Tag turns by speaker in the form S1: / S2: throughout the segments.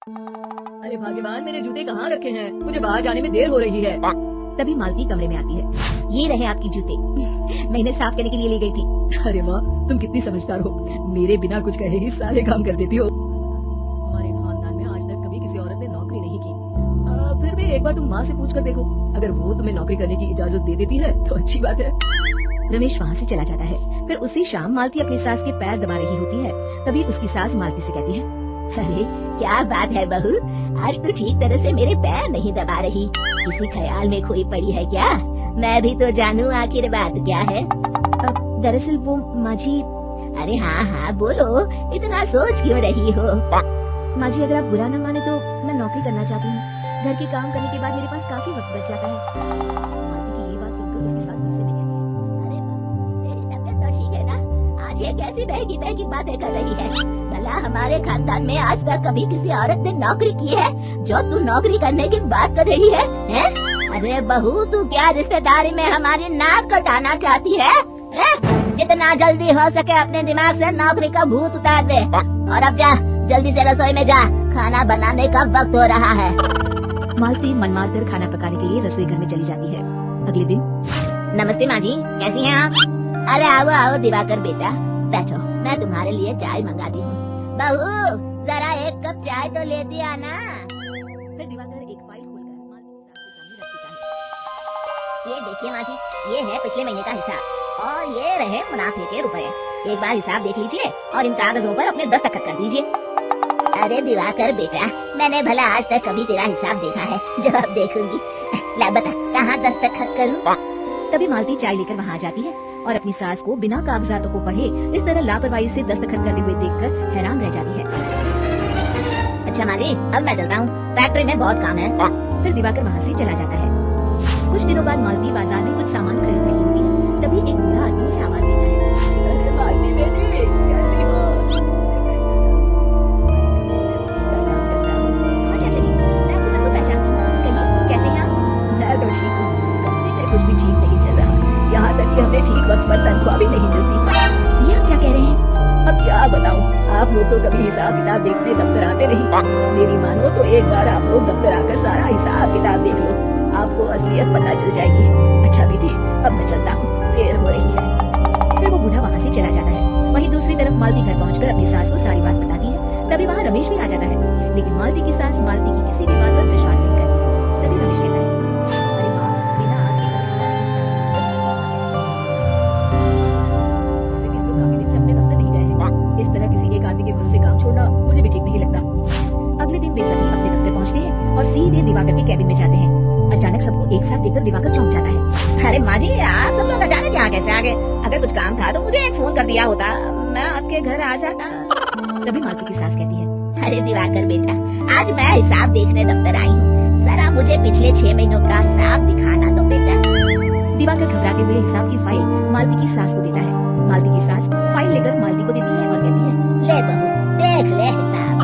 S1: अरे भगवान, मेरे जूते कहाँ रखे हैं? मुझे बाहर जाने में देर हो रही है।
S2: तभी मालती कमरे में आती है। ये रहे आपके जूते, मैं इन्हें साफ करने के लिए ले गई थी।
S1: अरे माँ, तुम कितनी समझदार हो। मेरे बिना कुछ कहे ही सारे काम कर देती हो। हमारे खानदान में आज तक कभी किसी औरत ने नौकरी नहीं की। फिर भी एक बार तुम माँ से पूछ कर देखो, अगर वो तुम्हें नौकरी करने की इजाजत दे देती है तो अच्छी बात है।
S2: रमेश वहाँ से चला जाता है। फिर उसी शाम मालती अपनी सास के पैर दबा रही होती है। तभी उसकी सास मालती से कहती है, अरे क्या बात है बहू, आज तो ठीक तरह से मेरे पैर नहीं दबा रही, किसी ख्याल में खोई पड़ी है क्या? मैं भी तो जानूं आखिर बात क्या है। दरअसल वो माँ जी। अरे हाँ हाँ बोलो, इतना सोच क्यों रही हो? माँ जी, अगर आप बुरा न माने तो मैं नौकरी करना चाहती हूँ। घर के काम करने के बाद मेरे पास काफी वक्त बच जाता है। मालती की ये बात सुनकर उसकी सास गुस्से में कहती है, अरे तेरी तबीयत तो ठीक है ना? आज ये कैसी बहकी बहकी बातें कर रही है? भला हमारे खानदान में आज तक कभी किसी औरत ने नौकरी की है जो तू नौकरी करने की बात कर रही है? अरे बहू, तू क्या रिश्तेदारी में हमारी नाक कटाना चाहती है? जितना जल्दी हो सके अपने दिमाग से नौकरी का भूत उतार दे, और अब जा जल्दी से रसोई में जा, खाना बनाने का वक्त हो रहा है। मालती मन मार कर खाना पकाने के लिए रसोई घर में चली जाती है। अगले दिन। नमस्ते माँ जी, कैसी हैं आप? अरे आओ आओ दिवाकर बेटा, बैठो, मैं तुम्हारे लिए चाय मंगाती हूँ। बहू, जरा एक कप चाय तो ले दिया ना। फिर दिवाकर एक फाइल खोलकर मालती के सामने रख देता है। ये देखिए माँ जी, ये है पिछले महीने का हिसाब और ये रहे मुनाफे के रुपए। एक बार हिसाब देख लीजिए और इन कागजों पर अपने दस्तखत कर दीजिए। अरे दिवाकर बेटा, मैंने भला आज तक कभी तेरा हिसाब देखा है जो अब देखूंगी? ला बता, कहाँ दस्तखत करूँ? तभी मालती चाय लेकर वहाँ जाती है और अपनी सास को बिना कागजातों को पढ़े इस तरह लापरवाही से दस्तखत करते हुए देखकर हैरान रह जाती है। अच्छा माँ जी, अब मैं चलता हूँ, फैक्ट्री में बहुत काम है। फिर दिवाकर वहाँ से चला जाता है। कुछ दिनों बाद मालती बाजार में कुछ सामान खरीद रही होती है। तभी एक बूढ़ा आदमी उसे आवाज देता है,
S1: अरे मालती बेटी, कैसी हो? मैं तो ठीक हूँ, कंपनी में कुछ भी ठीक नहीं चल रहा, यहाँ तक कि हमें ठीक वक्त पर तनख्वाह भी नहीं मिलती।
S2: ये आप क्या कह रहे हैं?
S1: अब क्या बताऊँ, आप लोग तो कभी हिसाब किताब देखने दफ्तर आते नहीं। मेरी मानो तो एक बार आप लोग दफ्तर आकर सारा हिसाब किताब देख लो, आपको असलियत पता चल जाएगी। अच्छा बेटी, अब मैं चलता हूँ, देर हो रही है।
S2: फिर वो बूढ़ा वहाँ से चला जाता है। वहीं दूसरी तरफ मालती घर पहुँचकर अपनी सास को सारी बात बताती है। तभी वहाँ रमेश भी आ जाता है, लेकिन मालती की सास मालती की किसी भी बात पर विश्वास नहीं करती। तभी रमेश कहता है, अरे माँ, बिना आपके
S1: काफी दिन से अपने दफ्तर नहीं गए हैं। इस तरह किसी एक आदमी के भरोसे काम छोड़ना मुझे भी ठीक नहीं लगता।
S2: अगले दिन वे सभी अपने दफ्तर पहुँचते हैं और सीधे दिवाकर के कैबिन में जाते हैं। अचानक सबको एक साथ देखकर दिवाकर चौंक जाता है। अरे माँ जी, आप सब लोग अचानक यहाँ कैसे आ गए? अगर कुछ काम था तो मुझे एक फोन कर दिया होता, मैं आपके घर आ जाता। तभी मालती की सास कहती है, अरे दिवाकर बेटा, आज मैं हिसाब देखने दफ्तर आई हूँ, जरा मुझे पिछले 6 महीनों का हिसाब दिखाना तो बेटा। दिवाकर घबराते हुए हिसाब की फाइल मालती की सास को देता है। मालती की सास फाइल लेकर मालती को देती है और कहती है, ले बहू, देख ले हिसाब।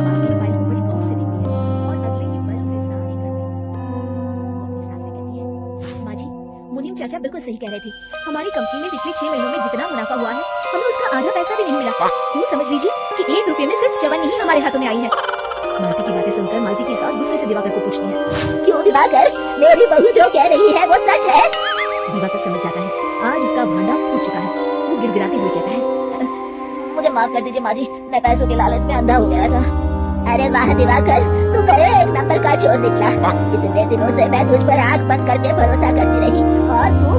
S2: मालती फाइल को बड़ी गौर से देखती है और अगले ही पल उसे सारी कर देती है। वो अपनी सास से कहती है, माँ जी, मुनीम चाचा बिल्कुल सही कह रहे थे, हमारी कंपनी में पिछले 6 महीनों में जितना मुनाफा हुआ है, हमें उसका आधा पैसा भी नहीं मिला। क्यों समझ लीजिए कि 1 रुपये में सिर्फ चवन्नी ही हमारे हाथों में आई है। मालती की बातें सुनकर मालती की सास गुस्से से दिवाकर को पूछती है, क्यों दिवाकर, मेरी बहू जो कह रही है वो सच है? दिवाकर समझ जाता है आज उसका भांडा फूट चुका है। वो गिड़गिड़ाते हुए कहता है, मुझे माफ कर दीजिए माँ जी, मैं पैसों के लालच में अंधा हो गया था। अरे वाह दिवाकर, तू मेरे एक नंबर का चोर निकला। इतने दिनों से मैं तुझ पर आंख बंद करके भरोसा करती रही और तू